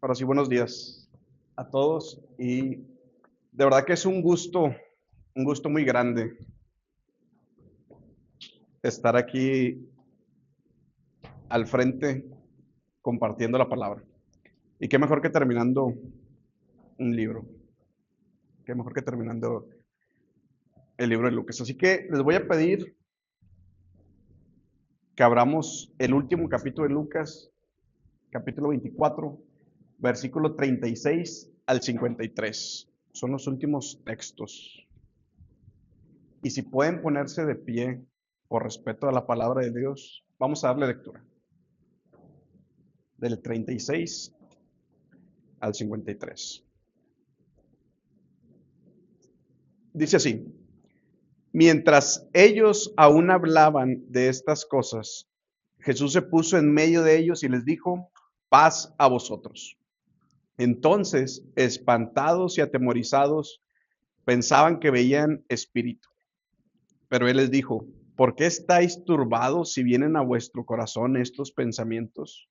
Ahora sí, buenos días a todos y de verdad que es un gusto muy grande estar aquí al frente compartiendo la palabra. Y qué mejor que terminando un libro, qué mejor que terminando el libro de Lucas. Así que les voy a pedir que abramos el último capítulo de Lucas, capítulo 24, versículo 36 al 53. Son los últimos textos. Y si pueden ponerse de pie por respeto a la palabra de Dios, vamos a darle lectura. Del 36 al 53. Dice así: mientras ellos aún hablaban de estas cosas, Jesús se puso en medio de ellos y les dijo: paz a vosotros. Entonces, espantados y atemorizados, pensaban que veían espíritu. Pero él les dijo: ¿por qué estáis turbados si vienen a vuestro corazón estos pensamientos?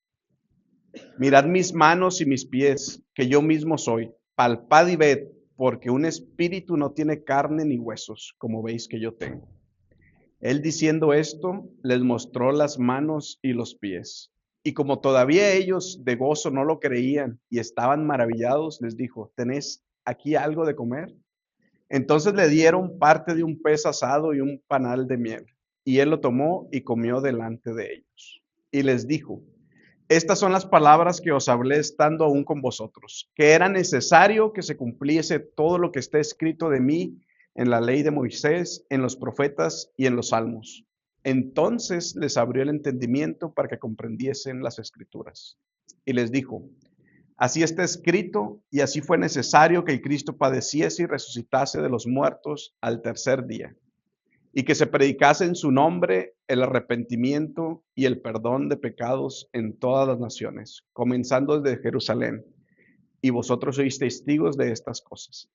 Mirad mis manos y mis pies, que yo mismo soy. Palpad y ved, porque un espíritu no tiene carne ni huesos, como veis que yo tengo. Él diciendo esto, les mostró las manos y los pies. Y como todavía ellos de gozo no lo creían y estaban maravillados, les dijo: ¿tenéis aquí algo de comer? Entonces le dieron parte de un pez asado y un panal de miel. Y él lo tomó y comió delante de ellos. Y les dijo: estas son las palabras que os hablé estando aún con vosotros, que era necesario que se cumpliese todo lo que está escrito de mí en la ley de Moisés, en los profetas y en los salmos. Entonces les abrió el entendimiento para que comprendiesen las escrituras. Y les dijo: así está escrito, y así fue necesario que el Cristo padeciese y resucitase de los muertos al tercer día, y que se predicase en su nombre el arrepentimiento y el perdón de pecados en todas las naciones, comenzando desde Jerusalén. Y vosotros sois testigos de estas cosas.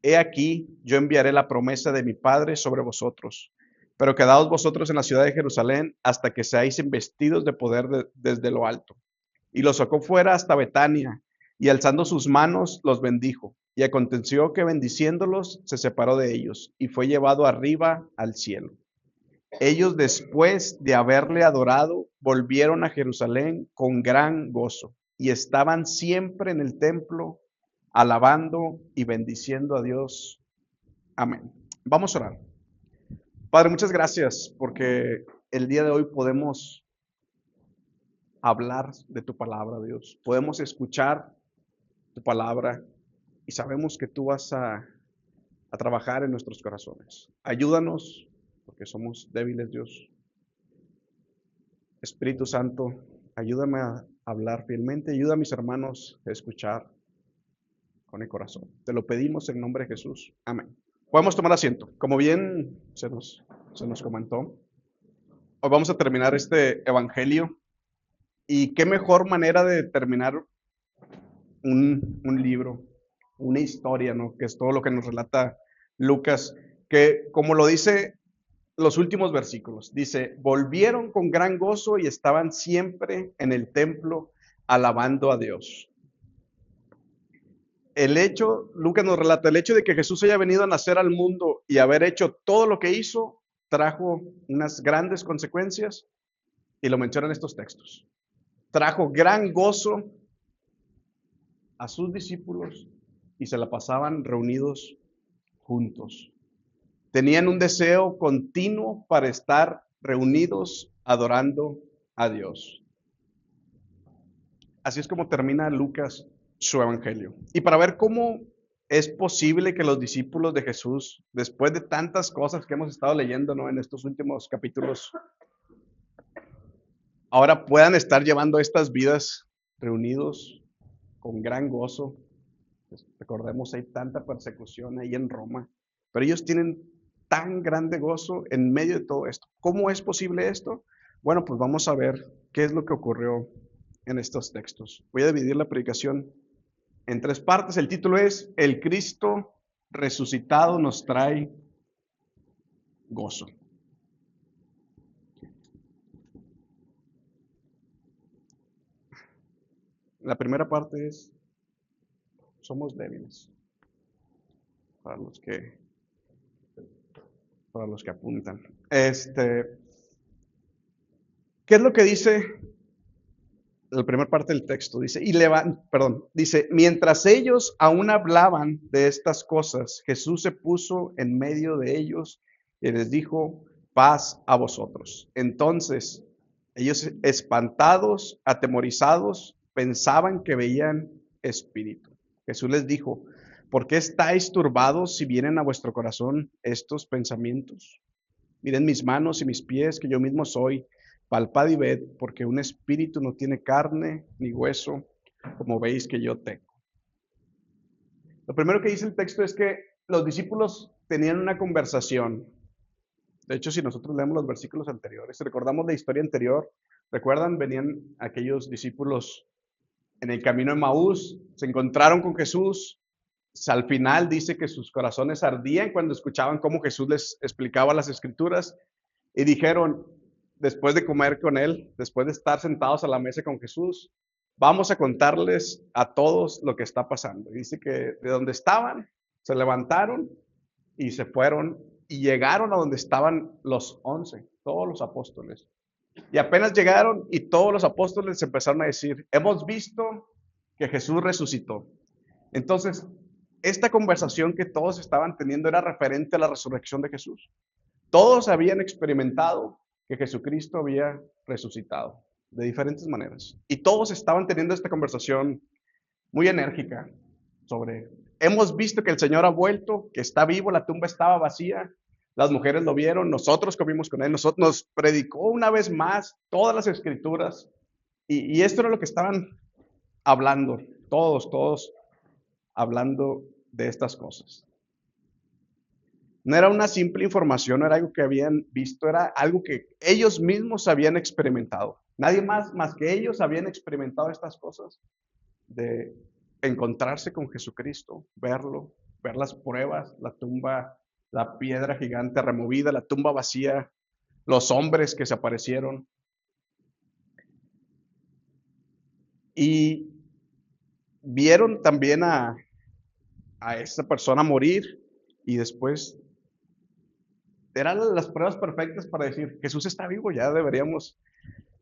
He aquí, yo enviaré la promesa de mi Padre sobre vosotros, pero quedaos vosotros en la ciudad de Jerusalén hasta que seáis investidos de poder desde lo alto. Y los sacó fuera hasta Betania, y alzando sus manos los bendijo. Y aconteció que bendiciéndolos se separó de ellos, y fue llevado arriba al cielo. Ellos, después de haberle adorado, volvieron a Jerusalén con gran gozo, y estaban siempre en el templo, alabando y bendiciendo a Dios. Amén. Vamos a orar. Padre, muchas gracias porque el día de hoy podemos hablar de tu palabra, Dios. Podemos escuchar tu palabra y sabemos que tú vas a trabajar en nuestros corazones. Ayúdanos porque somos débiles, Dios. Espíritu Santo, ayúdame a hablar fielmente, ayuda a mis hermanos a escuchar con el corazón. Te lo pedimos en nombre de Jesús. Amén. Podemos tomar asiento. Como bien se nos comentó, hoy vamos a terminar este evangelio. Y qué mejor manera de terminar un libro, una historia, ¿no? Que es todo lo que nos relata Lucas, que como lo dice los últimos versículos, dice: volvieron con gran gozo y estaban siempre en el templo alabando a Dios. Lucas nos relata, el hecho de que Jesús haya venido a nacer al mundo y haber hecho todo lo que hizo, trajo unas grandes consecuencias, y lo mencionan estos textos. Trajo gran gozo a sus discípulos y se la pasaban reunidos juntos. Tenían un deseo continuo para estar reunidos adorando a Dios. Así es como termina Lucas su evangelio. Y para ver cómo es posible que los discípulos de Jesús, después de tantas cosas que hemos estado leyendo, ¿no?, en estos últimos capítulos, ahora puedan estar llevando estas vidas reunidos con gran gozo. Recordemos, hay tanta persecución ahí en Roma, pero ellos tienen tan grande gozo en medio de todo esto. ¿Cómo es posible esto? Bueno, pues vamos a ver qué es lo que ocurrió en estos textos. Voy a dividir la predicación en tres partes. El título es: El Cristo resucitado nos trae gozo. La primera parte es, somos débiles, para los que, para los que apuntan. ¿Qué es lo que dice la primera parte del texto? Dice, dice, mientras ellos aún hablaban de estas cosas, Jesús se puso en medio de ellos y les dijo, paz a vosotros. Entonces, ellos espantados, atemorizados, pensaban que veían espíritu. Jesús les dijo, ¿por qué estáis turbados si vienen a vuestro corazón estos pensamientos? Miren mis manos y mis pies, que yo mismo soy. Palpad y ved, porque un espíritu no tiene carne ni hueso, como veis que yo tengo. Lo primero que dice el texto es que los discípulos tenían una conversación. De hecho, si nosotros leemos los versículos anteriores, si recordamos la historia anterior, ¿recuerdan? Venían aquellos discípulos en el camino de Maús, se encontraron con Jesús. Al final dice que sus corazones ardían cuando escuchaban cómo Jesús les explicaba las escrituras y dijeron, después de comer con él, después de estar sentados a la mesa con Jesús, vamos a contarles a todos lo que está pasando. Y dice que de donde estaban, se levantaron y se fueron y llegaron a donde estaban los 11, todos los apóstoles. Y apenas llegaron y todos los apóstoles empezaron a decir, hemos visto que Jesús resucitó. Entonces, esta conversación que todos estaban teniendo era referente a la resurrección de Jesús. Todos habían experimentado que Jesucristo había resucitado de diferentes maneras. Y todos estaban teniendo esta conversación muy enérgica sobre, hemos visto que el Señor ha vuelto, que está vivo, la tumba estaba vacía, las mujeres lo vieron, nosotros comimos con él, nos predicó una vez más todas las escrituras. Y esto era lo que estaban hablando, todos hablando de estas cosas. No era una simple información, no era algo que habían visto, era algo que ellos mismos habían experimentado. Nadie más que ellos habían experimentado estas cosas de encontrarse con Jesucristo, verlo, ver las pruebas, la tumba, la piedra gigante removida, la tumba vacía, los hombres que se aparecieron. Y vieron también a esta persona morir y después eran las pruebas perfectas para decir, Jesús está vivo, ya deberíamos,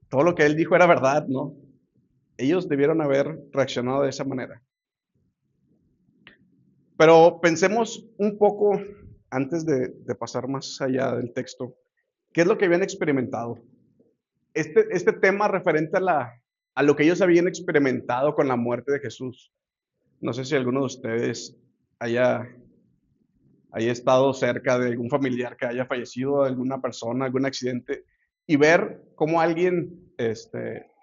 todo lo que él dijo era verdad, ¿no? Ellos debieron haber reaccionado de esa manera. Pero pensemos un poco, antes de pasar más allá del texto, ¿qué es lo que habían experimentado? Este tema referente a lo que ellos habían experimentado con la muerte de Jesús. No sé si alguno de ustedes haya estado cerca de algún familiar que haya fallecido, alguna persona, algún accidente, y ver cómo alguien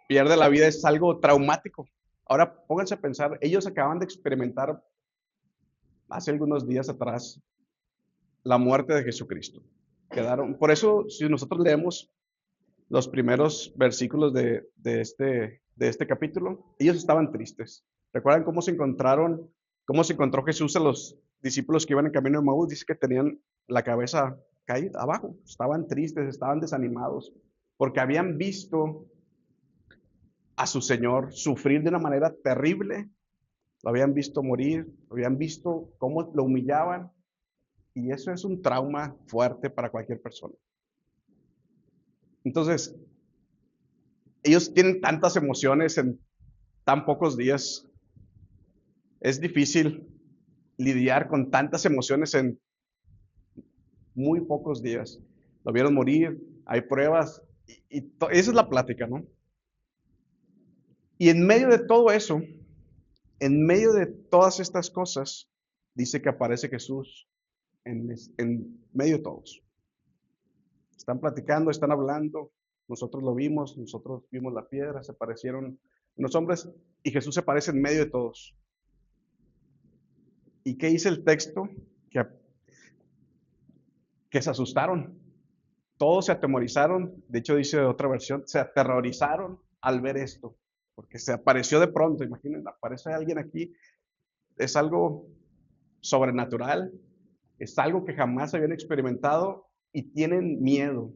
pierde la vida es algo traumático. Ahora pónganse a pensar, ellos acaban de experimentar hace algunos días atrás la muerte de Jesucristo. Por eso, si nosotros leemos los primeros versículos de este capítulo, ellos estaban tristes. ¿Recuerdan cómo se encontró Jesús a los discípulos que iban en camino de Maús? Dice que tenían la cabeza caída abajo, estaban tristes, estaban desanimados, porque habían visto a su Señor sufrir de una manera terrible, lo habían visto morir, lo habían visto cómo lo humillaban, y eso es un trauma fuerte para cualquier persona. Entonces, ellos tienen tantas emociones en tan pocos días. Es difícil lidiar con tantas emociones en muy pocos días. Lo vieron morir, hay pruebas, esa es la plática, ¿no? Y en medio de todo eso, en medio de todas estas cosas, dice que aparece Jesús en medio de todos. Están platicando, están hablando, nosotros lo vimos, nosotros vimos la piedra, se aparecieron unos hombres y Jesús se aparece en medio de todos. ¿Y qué dice el texto? Que se asustaron, todos se atemorizaron, de hecho dice otra versión, se aterrorizaron al ver esto, porque se apareció de pronto, imaginen, aparece alguien aquí, es algo sobrenatural, es algo que jamás habían experimentado y tienen miedo.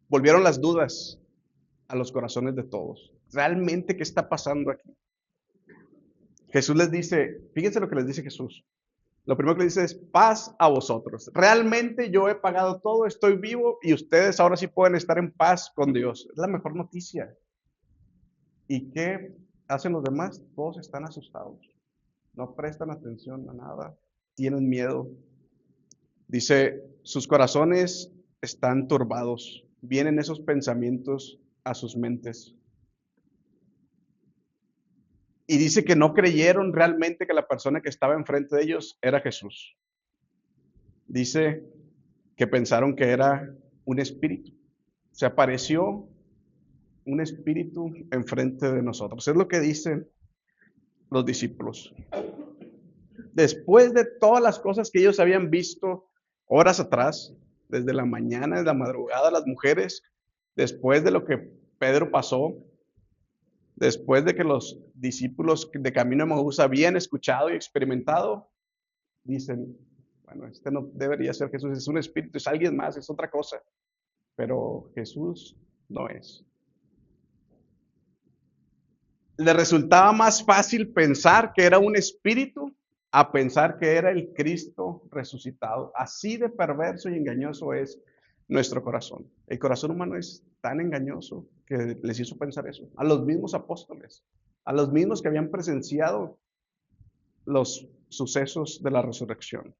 Volvieron las dudas a los corazones de todos. ¿Realmente qué está pasando aquí? Jesús les dice, fíjense lo que les dice Jesús. Lo primero que le dice es paz a vosotros. Realmente yo he pagado todo, estoy vivo y ustedes ahora sí pueden estar en paz con Dios. Es la mejor noticia. ¿Y qué hacen los demás? Todos están asustados. No prestan atención a nada. Tienen miedo. Dice, sus corazones están turbados. Vienen esos pensamientos a sus mentes. Y dice que no creyeron realmente que la persona que estaba enfrente de ellos era Jesús. Dice que pensaron que era un espíritu. Se apareció un espíritu enfrente de nosotros. Es lo que dicen los discípulos. Después de todas las cosas que ellos habían visto horas atrás, desde la mañana, desde la madrugada, las mujeres, después de lo que Pedro pasó, después de que los discípulos de Camino de Emaús habían escuchado y experimentado, dicen, bueno, este no debería ser Jesús, es un espíritu, es alguien más, es otra cosa, pero Jesús no es. Le resultaba más fácil pensar que era un espíritu a pensar que era el Cristo resucitado. Así de perverso y engañoso es nuestro corazón. El corazón humano es tan engañoso que les hizo pensar eso. A los mismos apóstoles, a los mismos que habían presenciado los sucesos de la resurrección.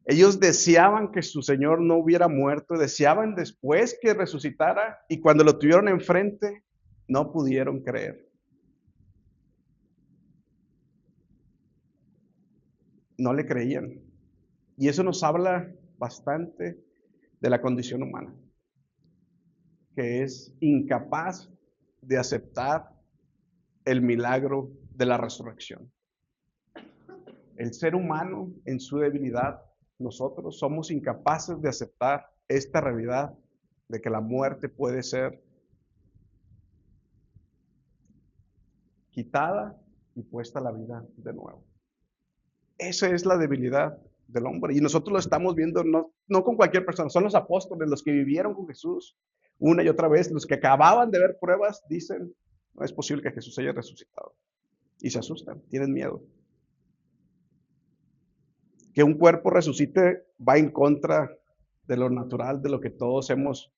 Ellos deseaban que su Señor no hubiera muerto, deseaban después que resucitara y cuando lo tuvieron enfrente no pudieron creer. No le creían. Y eso nos habla bastante de la condición humana, que es incapaz de aceptar el milagro de la resurrección. El ser humano en su debilidad, nosotros somos incapaces de aceptar esta realidad de que la muerte puede ser quitada y puesta a la vida de nuevo. Esa es la debilidad del hombre. Y nosotros lo estamos viendo no con cualquier persona, son los apóstoles, los que vivieron con Jesús una y otra vez, los que acababan de ver pruebas, dicen, no es posible que Jesús haya resucitado. Y se asustan, tienen miedo. Que un cuerpo resucite va en contra de lo natural, de lo que todos hemos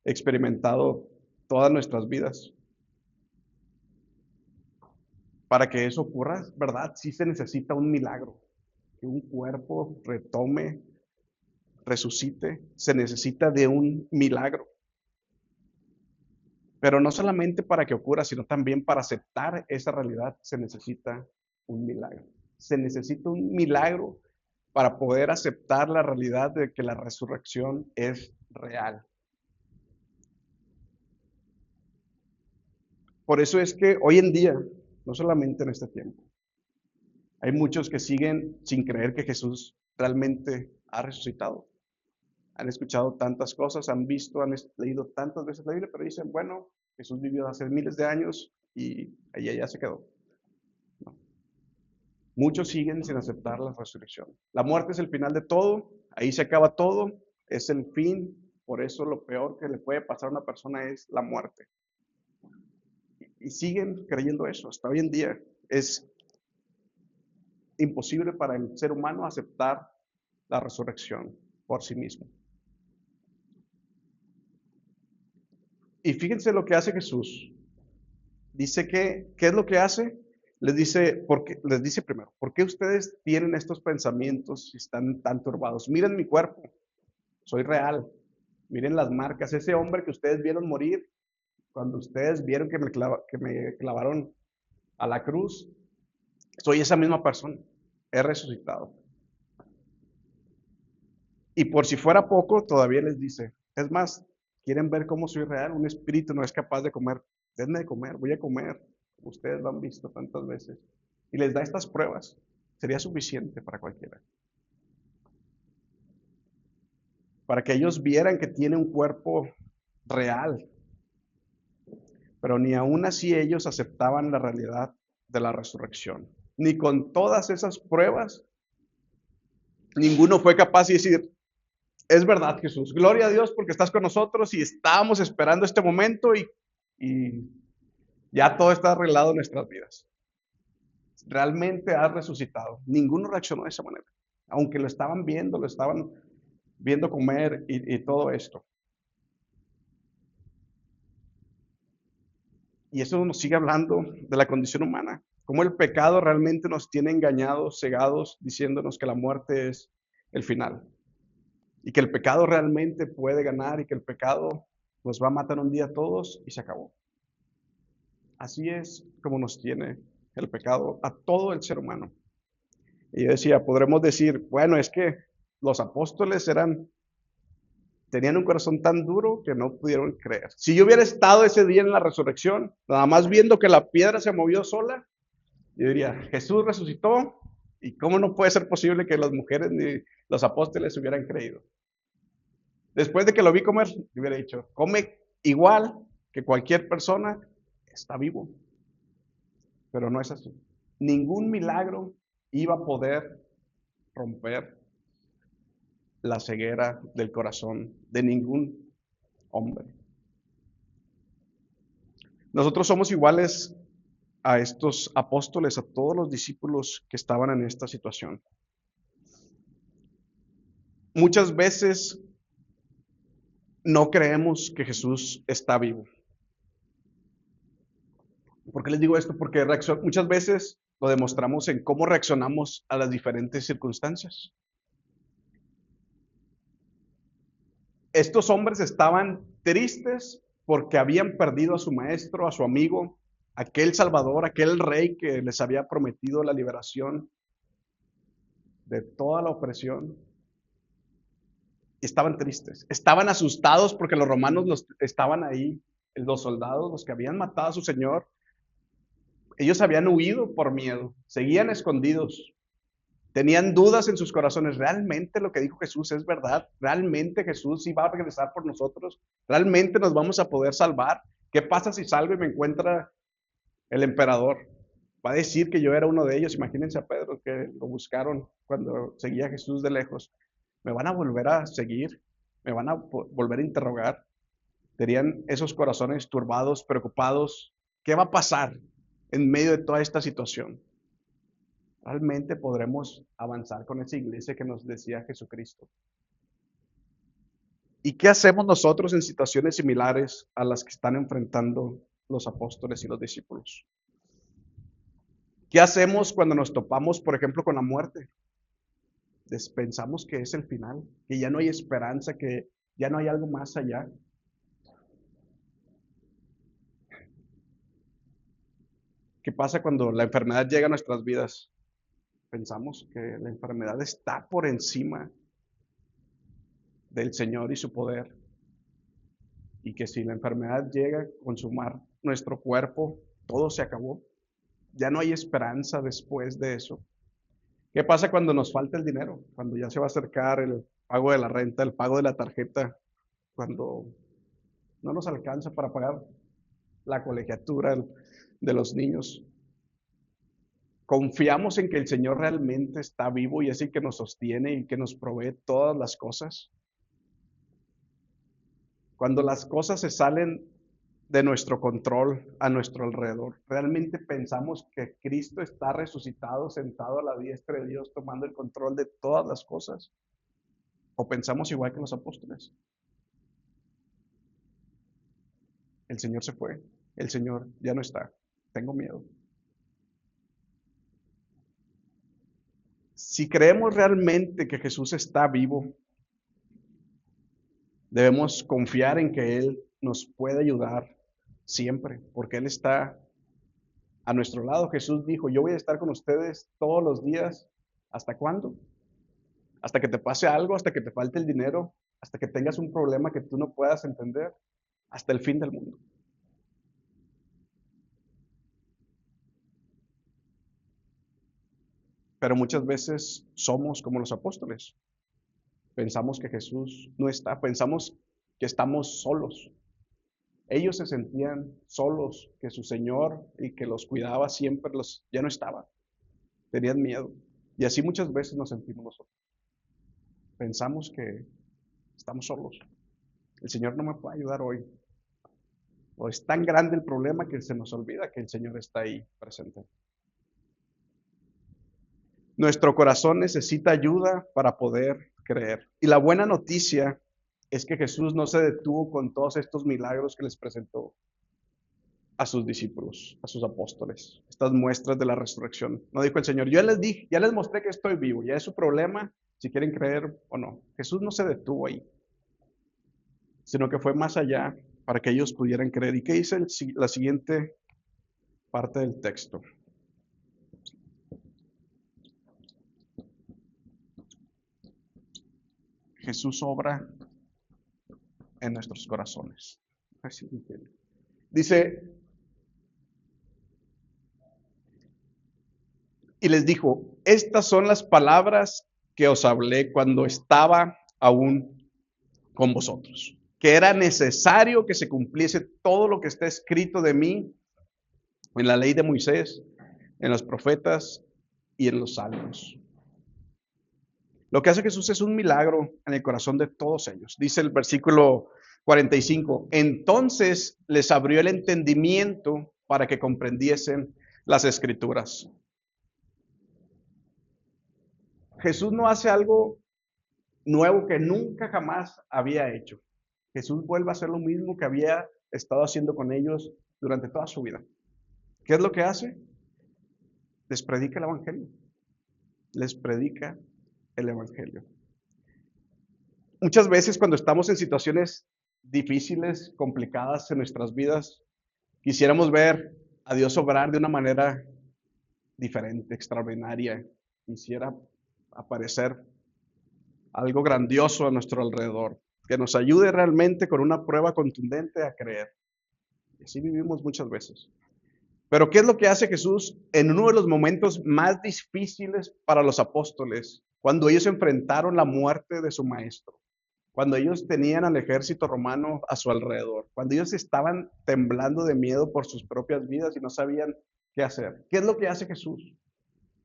experimentado todas nuestras vidas. Para que eso ocurra, ¿verdad? Sí se necesita un milagro. Que un cuerpo retome, resucite, se necesita de un milagro. Pero no solamente para que ocurra, sino también para aceptar esa realidad se necesita un milagro. Se necesita un milagro para poder aceptar la realidad de que la resurrección es real. Por eso es que hoy en día, no solamente en este tiempo, hay muchos que siguen sin creer que Jesús realmente ha resucitado. Han escuchado tantas cosas, han visto, han leído tantas veces la Biblia, pero dicen, bueno, Jesús vivió hace miles de años y allá ya se quedó. No. Muchos siguen sin aceptar la resurrección. La muerte es el final de todo, ahí se acaba todo, es el fin, por eso lo peor que le puede pasar a una persona es la muerte. Y siguen creyendo eso, hasta hoy en día. Es imposible para el ser humano aceptar la resurrección por sí mismo. Y fíjense lo que hace Jesús. Dice que, ¿qué es lo que hace? Les dice primero, ¿por qué ustedes tienen estos pensamientos y están tan turbados? Miren mi cuerpo, soy real. Miren las marcas, ese hombre que ustedes vieron morir, cuando ustedes vieron que me clavaron a la cruz, soy esa misma persona, he resucitado. Y por si fuera poco, todavía les dice, es más, ¿quieren ver cómo soy real? Un espíritu no es capaz de comer, denme de comer, voy a comer. Ustedes lo han visto tantas veces. Y les da estas pruebas. Sería suficiente para cualquiera. Para que ellos vieran que tiene un cuerpo real. Pero ni aún así ellos aceptaban la realidad de la resurrección. Ni con todas esas pruebas, ninguno fue capaz de decir, es verdad, Jesús, gloria a Dios porque estás con nosotros y estábamos esperando este momento y Ya todo está arreglado en nuestras vidas. Realmente has resucitado. Ninguno reaccionó de esa manera. Aunque lo estaban viendo comer y todo esto. Y eso nos sigue hablando de la condición humana. Cómo el pecado realmente nos tiene engañados, cegados, diciéndonos que la muerte es el final. Y que el pecado realmente puede ganar y que el pecado nos va a matar un día a todos y se acabó. Así es como nos tiene el pecado a todo el ser humano. Y yo decía, podremos decir, bueno, es que los apóstoles tenían un corazón tan duro que no pudieron creer. Si yo hubiera estado ese día en la resurrección, nada más viendo que la piedra se movió sola, yo diría, Jesús resucitó, y cómo no puede ser posible que las mujeres ni los apóstoles hubieran creído. Después de que lo vi comer, yo hubiera dicho, come igual que cualquier persona, está vivo. Pero no es así. Ningún milagro iba a poder romper la ceguera del corazón de ningún hombre. Nosotros somos iguales a estos apóstoles, a todos los discípulos que estaban en esta situación. Muchas veces no creemos que Jesús está vivo. ¿Por qué les digo esto? Porque muchas veces lo demostramos en cómo reaccionamos a las diferentes circunstancias. Estos hombres estaban tristes porque habían perdido a su maestro, a su amigo, aquel Salvador, aquel rey que les había prometido la liberación de toda la opresión. Y estaban tristes, estaban asustados porque los romanos estaban ahí, los soldados, los que habían matado a su Señor. Ellos habían huido por miedo, seguían escondidos, tenían dudas en sus corazones. ¿Realmente lo que dijo Jesús es verdad? ¿Realmente Jesús sí va a regresar por nosotros? ¿Realmente nos vamos a poder salvar? ¿Qué pasa si salgo y me encuentra el emperador? Va a decir que yo era uno de ellos. Imagínense a Pedro que lo buscaron cuando seguía a Jesús de lejos. ¿Me van a volver a seguir? ¿Me van a volver a interrogar? Tenían esos corazones turbados, preocupados. ¿Qué va a pasar en medio de toda esta situación? ¿Realmente podremos avanzar con esa iglesia que nos decía Jesucristo? ¿Y qué hacemos nosotros en situaciones similares a las que están enfrentando los apóstoles y los discípulos? ¿Qué hacemos cuando nos topamos, por ejemplo, con la muerte? Pensamos que es el final, que ya no hay esperanza, que ya no hay algo más allá. ¿Qué pasa cuando la enfermedad llega a nuestras vidas? Pensamos que la enfermedad está por encima del Señor y su poder, y que si la enfermedad llega a consumar nuestro cuerpo, todo se acabó. Ya no hay esperanza después de eso. ¿Qué pasa cuando nos falta el dinero? Cuando ya se va a acercar el pago de la renta, el pago de la tarjeta, cuando no nos alcanza para pagar la colegiatura de los niños. Confiamos en que el Señor realmente está vivo y es el que nos sostiene y que nos provee todas las cosas. Cuando las cosas se salen de nuestro control a nuestro alrededor, ¿realmente pensamos que Cristo está resucitado, sentado a la diestra de Dios, tomando el control de todas las cosas? ¿O pensamos igual que los apóstoles? El Señor se fue, el Señor ya no está, tengo miedo. Si creemos realmente que Jesús está vivo, debemos confiar en que Él nos puede ayudar siempre, porque Él está a nuestro lado. Jesús dijo, yo voy a estar con ustedes todos los días. ¿Hasta cuándo? Hasta que te pase algo, hasta que te falte el dinero, hasta que tengas un problema que tú no puedas entender, hasta el fin del mundo. Pero muchas veces somos como los apóstoles. Pensamos que Jesús no está, pensamos que estamos solos. Ellos se sentían solos, que su Señor, y que los cuidaba siempre, ya no estaba. Tenían miedo. Y así muchas veces nos sentimos nosotros. Pensamos que estamos solos. El Señor no me puede ayudar hoy. O es tan grande el problema que se nos olvida que el Señor está ahí presente. Nuestro corazón necesita ayuda para poder creer. Y la buena noticia es que Jesús no se detuvo con todos estos milagros que les presentó a sus discípulos, a sus apóstoles, estas muestras de la resurrección. No dijo el Señor, yo les dije, ya les mostré que estoy vivo, ya es su problema si quieren creer o no. Jesús no se detuvo ahí, sino que fue más allá para que ellos pudieran creer. ¿Y qué dice la siguiente parte del texto? Jesús obra en nuestros corazones. Así dice, y les dijo, estas son las palabras que os hablé cuando estaba aún con vosotros, que era necesario que se cumpliese todo lo que está escrito de mí en la ley de Moisés, en los profetas y en los salmos. Lo que hace Jesús es un milagro en el corazón de todos ellos. Dice el versículo 45, entonces les abrió el entendimiento para que comprendiesen las escrituras. Jesús no hace algo nuevo que nunca jamás había hecho. Jesús vuelve a hacer lo mismo que había estado haciendo con ellos durante toda su vida. ¿Qué es lo que hace? Les predica el evangelio. Les predica el evangelio. Muchas veces cuando estamos en situaciones difíciles, complicadas en nuestras vidas, quisiéramos ver a Dios obrar de una manera diferente, extraordinaria. Quisiera aparecer algo grandioso a nuestro alrededor, que nos ayude realmente con una prueba contundente a creer. Y así vivimos muchas veces. Pero ¿qué es lo que hace Jesús en uno de los momentos más difíciles para los apóstoles? Cuando ellos enfrentaron la muerte de su maestro, cuando ellos tenían al ejército romano a su alrededor, cuando ellos estaban temblando de miedo por sus propias vidas y no sabían qué hacer. ¿Qué es lo que hace Jesús?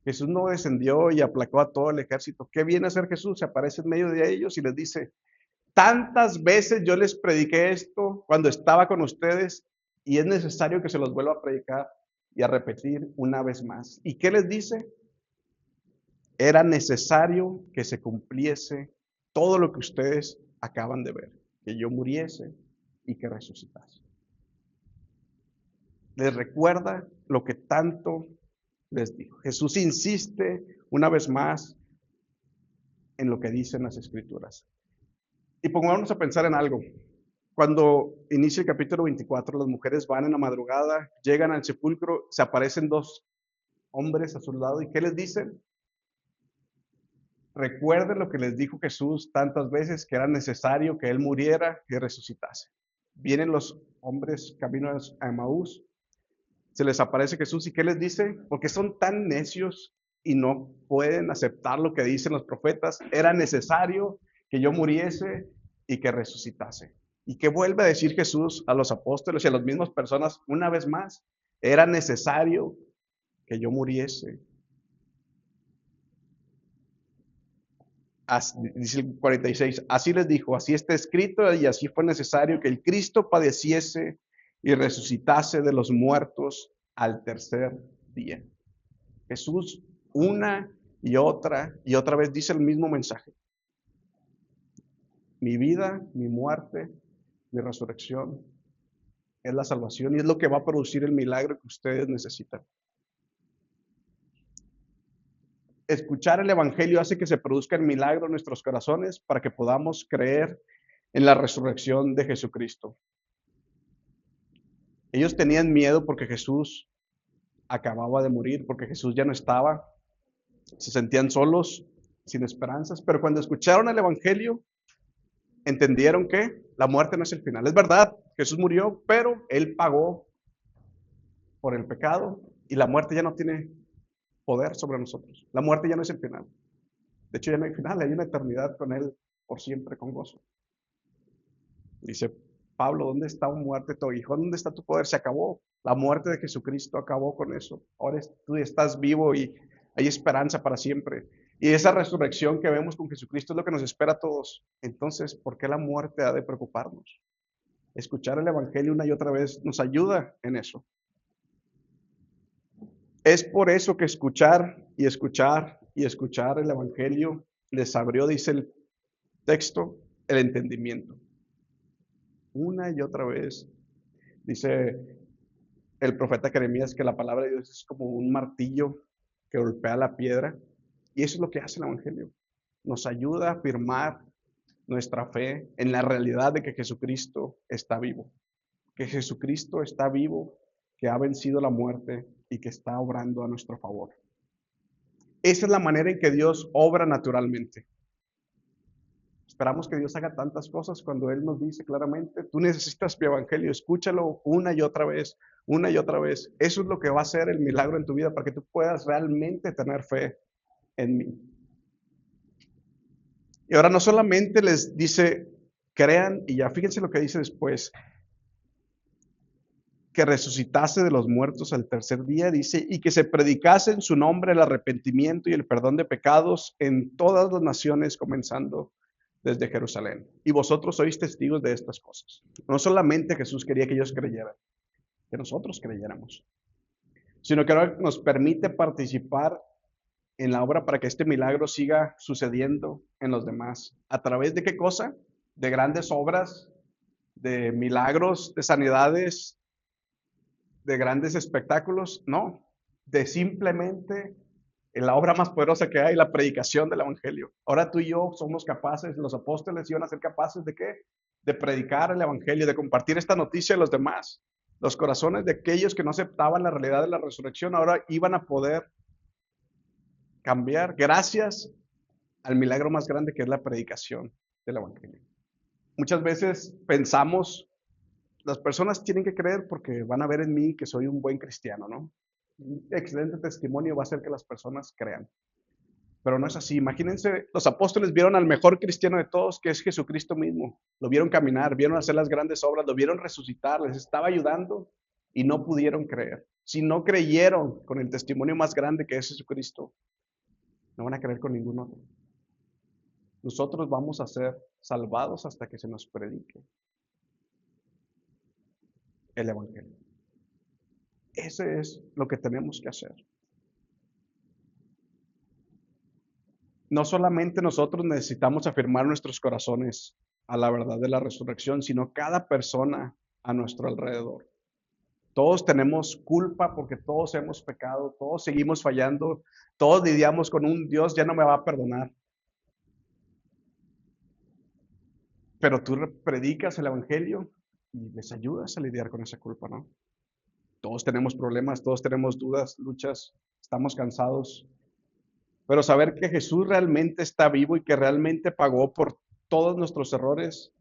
Jesús no descendió y aplacó a todo el ejército. ¿Qué viene a hacer Jesús? Se aparece en medio de ellos y les dice, tantas veces yo les prediqué esto cuando estaba con ustedes y es necesario que se los vuelva a predicar y a repetir una vez más. ¿Y qué les dice? Era necesario que se cumpliese todo lo que ustedes acaban de ver, que yo muriese y que resucitase. Les recuerda lo que tanto les dijo. Jesús insiste una vez más en lo que dicen las Escrituras. Y pongámonos a pensar en algo. Cuando inicia el capítulo 24, las mujeres van en la madrugada, llegan al sepulcro, se aparecen dos hombres a su lado y ¿qué les dicen? Recuerden lo que les dijo Jesús tantas veces, que era necesario que Él muriera y resucitase. Vienen los hombres camino a Emaús, se les aparece Jesús y ¿qué les dice? Porque son tan necios y no pueden aceptar lo que dicen los profetas. Era necesario que yo muriese y que resucitase. ¿Y qué vuelve a decir Jesús a los apóstoles y a las mismas personas una vez más? Era necesario que yo muriese. Dice el 46, así les dijo, así está escrito y así fue necesario que el Cristo padeciese y resucitase de los muertos al tercer día. Jesús una y otra vez dice el mismo mensaje. Mi vida, mi muerte, mi resurrección es la salvación y es lo que va a producir el milagro que ustedes necesitan. Escuchar el evangelio hace que se produzca el milagro en nuestros corazones para que podamos creer en la resurrección de Jesucristo. Ellos tenían miedo porque Jesús acababa de morir, porque Jesús ya no estaba, se sentían solos, sin esperanzas, pero cuando escucharon el evangelio, entendieron que la muerte no es el final. Es verdad, Jesús murió, pero Él pagó por el pecado y la muerte ya no tiene poder sobre nosotros. La muerte ya no es el final. De hecho, ya no hay final, hay una eternidad con Él por siempre, con gozo. Dice Pablo, ¿dónde está tu muerte, tu hijo? ¿Dónde está tu poder? Se acabó. La muerte de Jesucristo acabó con eso. Ahora tú estás vivo y hay esperanza para siempre. Y esa resurrección que vemos con Jesucristo es lo que nos espera a todos. Entonces, ¿por qué la muerte ha de preocuparnos? Escuchar el Evangelio una y otra vez nos ayuda en eso. Es por eso que escuchar y escuchar y escuchar el Evangelio les abrió, dice el texto, el entendimiento. Una y otra vez. Dice el profeta Jeremías que la palabra de Dios es como un martillo que golpea la piedra. Y eso es lo que hace el Evangelio. Nos ayuda a afirmar nuestra fe en la realidad de que Jesucristo está vivo. Que Jesucristo está vivo, que ha vencido la muerte y que está obrando a nuestro favor. Esa es la manera en que Dios obra naturalmente. Esperamos que Dios haga tantas cosas cuando Él nos dice claramente, tú necesitas mi evangelio, escúchalo una y otra vez, una y otra vez. Eso es lo que va a hacer el milagro en tu vida para que tú puedas realmente tener fe en mí. Y ahora no solamente les dice, crean, y ya fíjense lo que dice después, que resucitase de los muertos al tercer día, dice, y que se predicase en su nombre el arrepentimiento y el perdón de pecados en todas las naciones, comenzando desde Jerusalén. Y vosotros sois testigos de estas cosas. No solamente Jesús quería que ellos creyeran, que nosotros creyéramos, sino que ahora nos permite participar en la obra para que este milagro siga sucediendo en los demás. ¿A través de qué cosa? De grandes obras, de milagros, de sanidades, de grandes espectáculos, no, de simplemente en la obra más poderosa que hay, la predicación del Evangelio. Ahora tú y yo somos capaces, los apóstoles iban a ser capaces de qué? De predicar el Evangelio, de compartir esta noticia a los demás. Los corazones de aquellos que no aceptaban la realidad de la resurrección ahora iban a poder cambiar gracias al milagro más grande que es la predicación del Evangelio. Muchas veces pensamos, las personas tienen que creer porque van a ver en mí que soy un buen cristiano, ¿no? Un excelente testimonio va a hacer que las personas crean. Pero no es así. Imagínense, los apóstoles vieron al mejor cristiano de todos, que es Jesucristo mismo. Lo vieron caminar, vieron hacer las grandes obras, lo vieron resucitar, les estaba ayudando y no pudieron creer. Si no creyeron con el testimonio más grande que es Jesucristo, no van a creer con ningún otro. Nosotros vamos a ser salvados hasta que se nos predique el Evangelio. Ese es lo que tenemos que hacer. No solamente nosotros necesitamos afirmar nuestros corazones a la verdad de la resurrección, sino cada persona a nuestro alrededor. Todos tenemos culpa porque todos hemos pecado, todos seguimos fallando, todos lidiamos con un Dios ya no me va a perdonar. Pero tú predicas el Evangelio y les ayudas a lidiar con esa culpa, ¿no? Todos tenemos problemas, todos tenemos dudas, luchas, estamos cansados. Pero saber que Jesús realmente está vivo y que realmente pagó por todos nuestros errores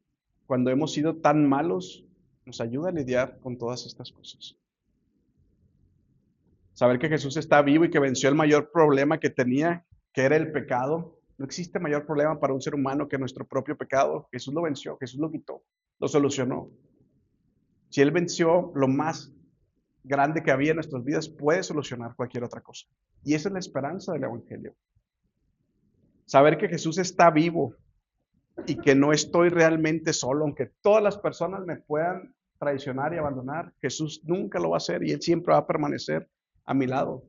cuando hemos sido tan malos, nos ayuda a lidiar con todas estas cosas. Saber que Jesús está vivo y que venció el mayor problema que tenía, que era el pecado. No existe mayor problema para un ser humano que nuestro propio pecado. Jesús lo venció, Jesús lo quitó, lo solucionó. Si Él venció lo más grande que había en nuestras vidas, puede solucionar cualquier otra cosa. Y esa es la esperanza del Evangelio. Saber que Jesús está vivo y que no estoy realmente solo, aunque todas las personas me puedan traicionar y abandonar, Jesús nunca lo va a hacer y Él siempre va a permanecer a mi lado.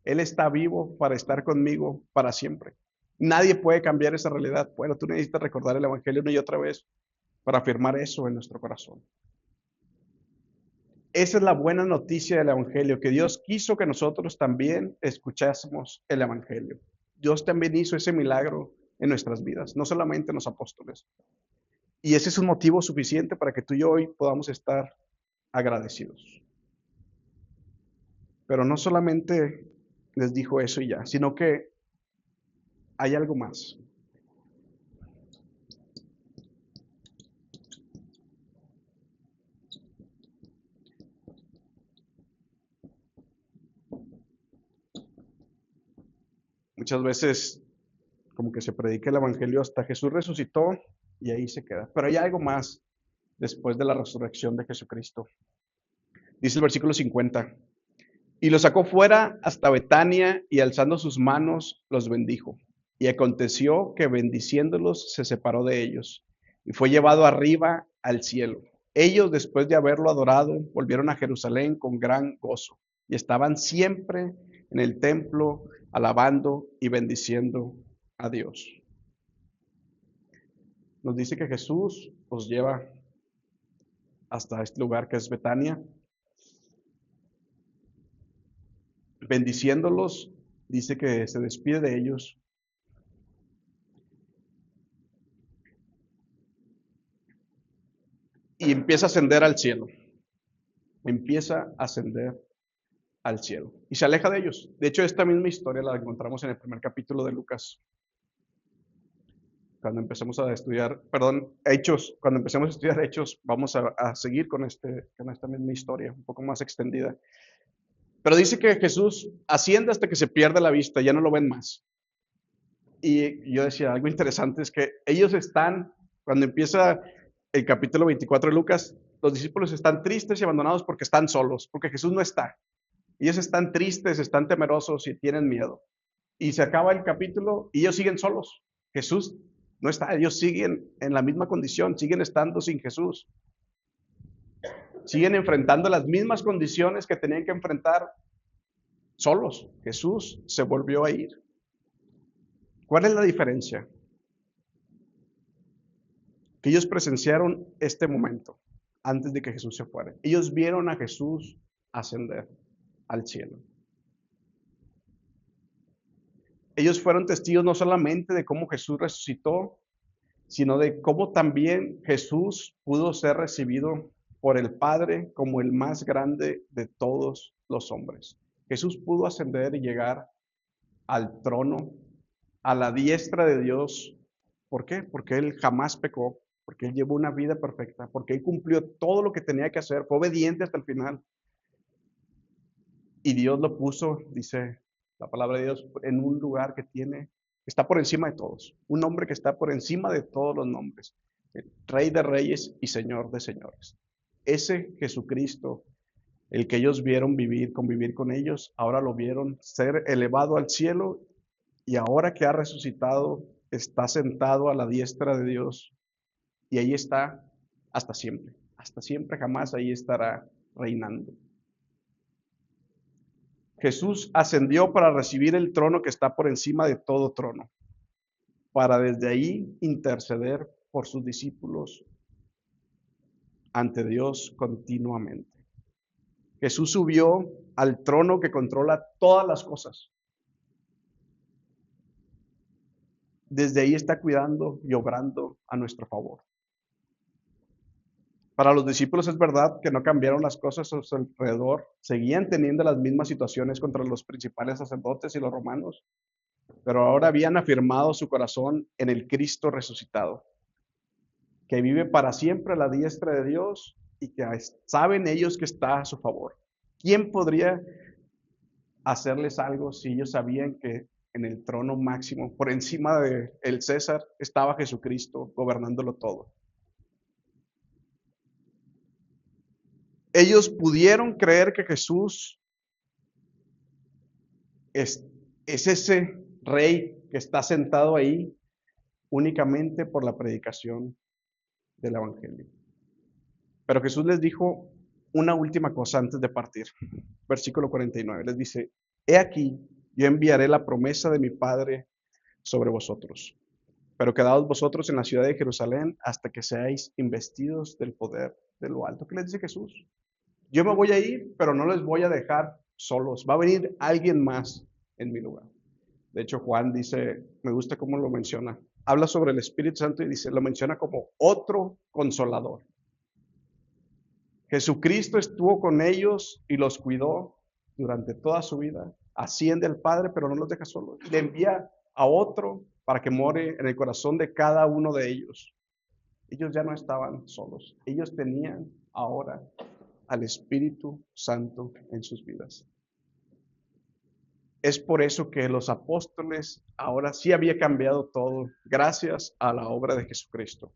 Él está vivo para estar conmigo para siempre. Nadie puede cambiar esa realidad. Bueno, tú necesitas recordar el Evangelio una y otra vez para afirmar eso en nuestro corazón. Esa es la buena noticia del Evangelio, que Dios quiso que nosotros también escuchásemos el Evangelio. Dios también hizo ese milagro en nuestras vidas, no solamente en los apóstoles. Y ese es un motivo suficiente para que tú y yo hoy podamos estar agradecidos. Pero no solamente les dijo eso y ya, sino que hay algo más. Muchas veces como que se predica el Evangelio hasta Jesús resucitó y ahí se queda. Pero hay algo más después de la resurrección de Jesucristo. Dice el versículo 50. Y los sacó fuera hasta Betania y alzando sus manos los bendijo. Y aconteció que bendiciéndolos se separó de ellos y fue llevado arriba al cielo. Ellos, después de haberlo adorado, volvieron a Jerusalén con gran gozo y estaban siempre en el templo alabando y bendiciendo a Dios. Nos dice que Jesús los lleva hasta este lugar que es Betania, bendiciéndolos, dice que se despide de ellos y empieza a ascender al cielo. Empieza a ascender al cielo y se aleja de ellos. De hecho, esta misma historia la encontramos en el primer capítulo de Lucas. Cuando empecemos a estudiar, Hechos, cuando empecemos a estudiar Hechos, vamos a seguir con esta misma historia, un poco más extendida. Pero dice que Jesús asciende hasta que se pierde la vista, ya no lo ven más. Y yo decía, algo interesante es que ellos están, cuando empieza el capítulo 24 de Lucas, los discípulos están tristes y abandonados porque están solos, porque Jesús no está. Ellos están tristes, están temerosos y tienen miedo. Y se acaba el capítulo y ellos siguen solos. Jesús no está, ellos siguen en la misma condición, siguen estando sin Jesús. Siguen enfrentando las mismas condiciones que tenían que enfrentar solos. Jesús se volvió a ir. ¿Cuál es la diferencia? Que ellos presenciaron este momento antes de que Jesús se fuera. Ellos vieron a Jesús ascender al cielo. Ellos fueron testigos no solamente de cómo Jesús resucitó, sino de cómo también Jesús pudo ser recibido por el Padre como el más grande de todos los hombres. Jesús pudo ascender y llegar al trono, a la diestra de Dios. ¿Por qué? Porque Él jamás pecó, porque Él llevó una vida perfecta, porque Él cumplió todo lo que tenía que hacer, fue obediente hasta el final. Y Dios lo puso, dice la palabra de Dios, en un lugar que está por encima de todos. Un nombre que está por encima de todos los nombres. El Rey de Reyes y Señor de Señores. Ese Jesucristo, el que ellos vieron convivir con ellos, ahora lo vieron ser elevado al cielo y ahora que ha resucitado, está sentado a la diestra de Dios y ahí está hasta siempre jamás ahí estará reinando. Jesús ascendió para recibir el trono que está por encima de todo trono, para desde ahí interceder por sus discípulos ante Dios continuamente. Jesús subió al trono que controla todas las cosas. Desde ahí está cuidando y obrando a nuestro favor. Para los discípulos es verdad que no cambiaron las cosas a su alrededor, seguían teniendo las mismas situaciones contra los principales sacerdotes y los romanos, pero ahora habían afirmado su corazón en el Cristo resucitado, que vive para siempre a la diestra de Dios y que saben ellos que está a su favor. ¿Quién podría hacerles algo si ellos sabían que en el trono máximo, por encima del César, estaba Jesucristo gobernándolo todo? Ellos pudieron creer que Jesús es ese rey que está sentado ahí únicamente por la predicación del Evangelio. Pero Jesús les dijo una última cosa antes de partir. Versículo 49, les dice, he aquí, yo enviaré la promesa de mi Padre sobre vosotros, pero quedaos vosotros en la ciudad de Jerusalén hasta que seáis investidos del poder de lo alto. ¿Qué les dice Jesús? Yo me voy a ir, pero no les voy a dejar solos. Va a venir alguien más en mi lugar. De hecho, Juan dice, me gusta cómo lo menciona. Habla sobre el Espíritu Santo y dice, lo menciona como otro consolador. Jesucristo estuvo con ellos y los cuidó durante toda su vida. Asciende al Padre, pero no los deja solos. Le envía a otro para que more en el corazón de cada uno de ellos. Ellos ya no estaban solos. Ellos tenían ahora al Espíritu Santo en sus vidas. Es por eso que los apóstoles ahora sí había cambiado todo, gracias a la obra de Jesucristo.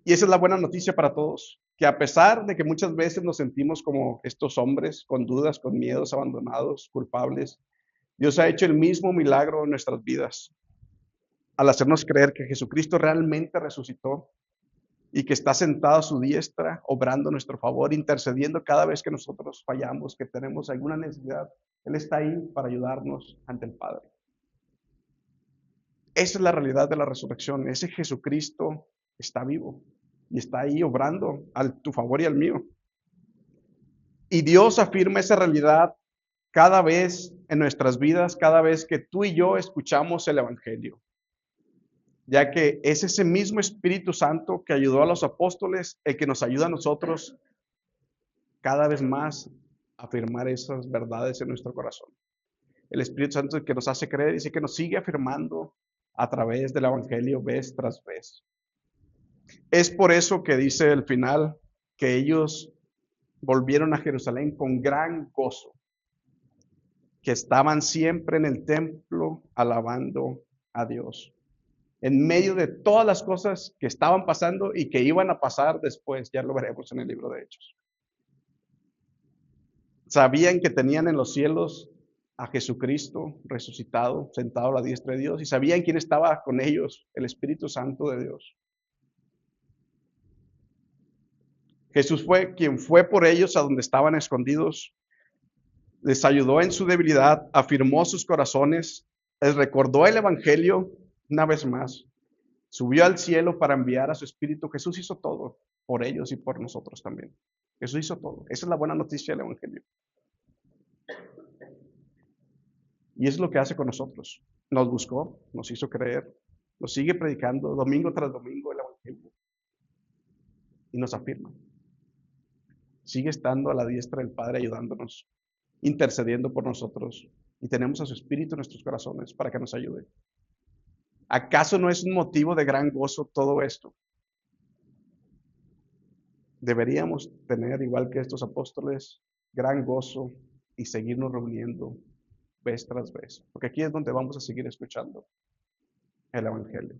Y esa es la buena noticia para todos, que a pesar de que muchas veces nos sentimos como estos hombres, con dudas, con miedos, abandonados, culpables, Dios ha hecho el mismo milagro en nuestras vidas, al hacernos creer que Jesucristo realmente resucitó y que está sentado a su diestra, obrando a nuestro favor, intercediendo cada vez que nosotros fallamos, que tenemos alguna necesidad. Él está ahí para ayudarnos ante el Padre. Esa es la realidad de la resurrección. Ese Jesucristo está vivo y está ahí obrando a tu favor y al mío. Y Dios afirma esa realidad cada vez en nuestras vidas, cada vez que tú y yo escuchamos el Evangelio, ya que es ese mismo Espíritu Santo que ayudó a los apóstoles, el que nos ayuda a nosotros cada vez más a afirmar esas verdades en nuestro corazón. El Espíritu Santo es el que nos hace creer y que nos sigue afirmando a través del Evangelio vez tras vez. Es por eso que dice el final que ellos volvieron a Jerusalén con gran gozo, que estaban siempre en el templo alabando a Dios, en medio de todas las cosas que estaban pasando y que iban a pasar después. Ya lo veremos en el libro de Hechos. Sabían que tenían en los cielos a Jesucristo resucitado, sentado a la diestra de Dios, y sabían quién estaba con ellos, el Espíritu Santo de Dios. Jesús fue quien fue por ellos a donde estaban escondidos, les ayudó en su debilidad, afirmó sus corazones, les recordó el Evangelio una vez más, subió al cielo para enviar a su Espíritu. Jesús hizo todo por ellos y por nosotros también. Jesús hizo todo. Esa es la buena noticia del Evangelio. Y es lo que hace con nosotros. Nos buscó, nos hizo creer, nos sigue predicando domingo tras domingo el Evangelio. Y nos afirma. Sigue estando a la diestra del Padre ayudándonos, intercediendo por nosotros. Y tenemos a su Espíritu en nuestros corazones para que nos ayude. ¿Acaso no es un motivo de gran gozo todo esto? Deberíamos tener, igual que estos apóstoles, gran gozo y seguirnos reuniendo vez tras vez. Porque aquí es donde vamos a seguir escuchando el Evangelio.